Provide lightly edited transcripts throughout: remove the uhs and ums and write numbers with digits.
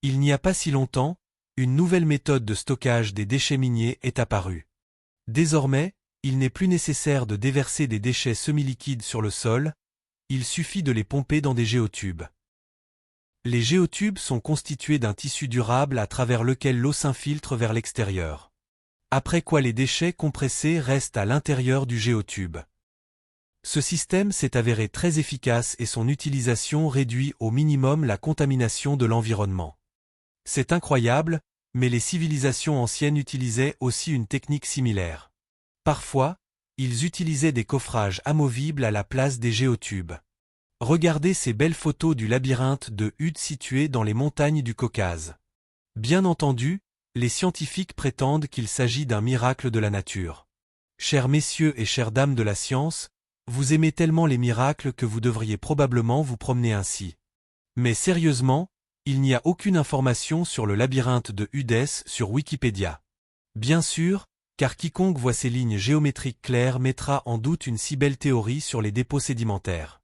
Il n'y a pas si longtemps, une nouvelle méthode de stockage des déchets miniers est apparue. Désormais, il n'est plus nécessaire de déverser des déchets semi-liquides sur le sol, il suffit de les pomper dans des géotubes. Les géotubes sont constitués d'un tissu durable à travers lequel l'eau s'infiltre vers l'extérieur. Après quoi les déchets compressés restent à l'intérieur du géotube. Ce système s'est avéré très efficace et son utilisation réduit au minimum la contamination de l'environnement. C'est incroyable, mais les civilisations anciennes utilisaient aussi une technique similaire. Parfois, ils utilisaient des coffrages amovibles à la place des géotubes. Regardez ces belles photos du labyrinthe de Hudes situé dans les montagnes du Caucase. Bien entendu, les scientifiques prétendent qu'il s'agit d'un miracle de la nature. Chers messieurs et chères dames de la science, vous aimez tellement les miracles que vous devriez probablement vous promener ainsi. Mais sérieusement, il n'y a aucune information sur le labyrinthe de Hudes sur Wikipédia. Bien sûr, car quiconque voit ces lignes géométriques claires mettra en doute une si belle théorie sur les dépôts sédimentaires.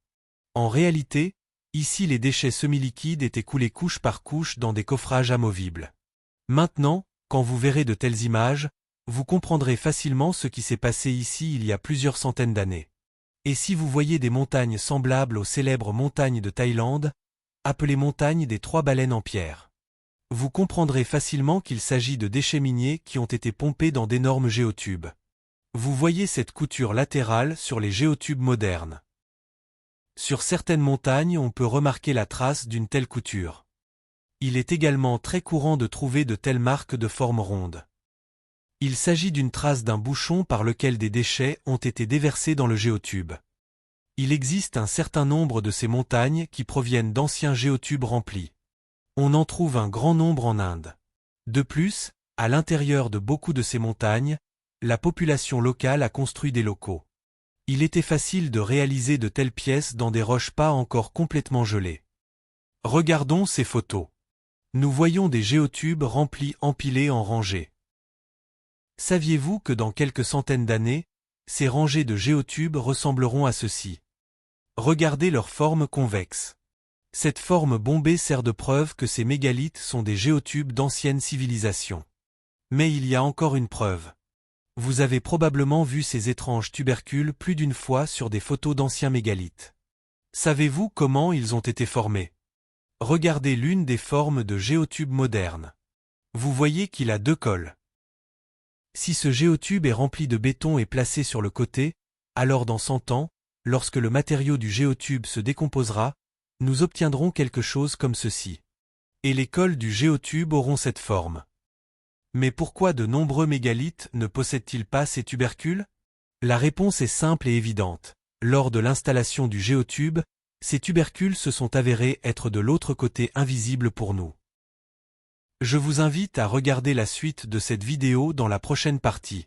En réalité, ici les déchets semi-liquides étaient coulés couche par couche dans des coffrages amovibles. Maintenant, quand vous verrez de telles images, vous comprendrez facilement ce qui s'est passé ici il y a plusieurs centaines d'années. Et si vous voyez des montagnes semblables aux célèbres montagnes de Thaïlande, appelées montagnes des 3 baleines en pierre, vous comprendrez facilement qu'il s'agit de déchets miniers qui ont été pompés dans d'énormes géotubes. Vous voyez cette couture latérale sur les géotubes modernes. Sur certaines montagnes, on peut remarquer la trace d'une telle couture. Il est également très courant de trouver de telles marques de forme ronde. Il s'agit d'une trace d'un bouchon par lequel des déchets ont été déversés dans le géotube. Il existe un certain nombre de ces montagnes qui proviennent d'anciens géotubes remplis. On en trouve un grand nombre en Inde. De plus, à l'intérieur de beaucoup de ces montagnes, la population locale a construit des locaux. Il était facile de réaliser de telles pièces dans des roches pas encore complètement gelées. Regardons ces photos. Nous voyons des géotubes remplis empilés en rangées. Saviez-vous que dans quelques centaines d'années, ces rangées de géotubes ressembleront à ceci? Regardez leur forme convexe. Cette forme bombée sert de preuve que ces mégalithes sont des géotubes d'anciennes civilisations. Mais il y a encore une preuve. Vous avez probablement vu ces étranges tubercules plus d'une fois sur des photos d'anciens mégalithes. Savez-vous comment ils ont été formés? Regardez l'une des formes de géotubes modernes. Vous voyez qu'il a 2 cols. Si ce géotube est rempli de béton et placé sur le côté, alors dans 100 ans, lorsque le matériau du géotube se décomposera, nous obtiendrons quelque chose comme ceci. Et les cols du géotube auront cette forme. Mais pourquoi de nombreux mégalithes ne possèdent-ils pas ces tubercules? La réponse est simple et évidente. Lors de l'installation du géotube, ces tubercules se sont avérés être de l'autre côté invisibles pour nous. Je vous invite à regarder la suite de cette vidéo dans la prochaine partie.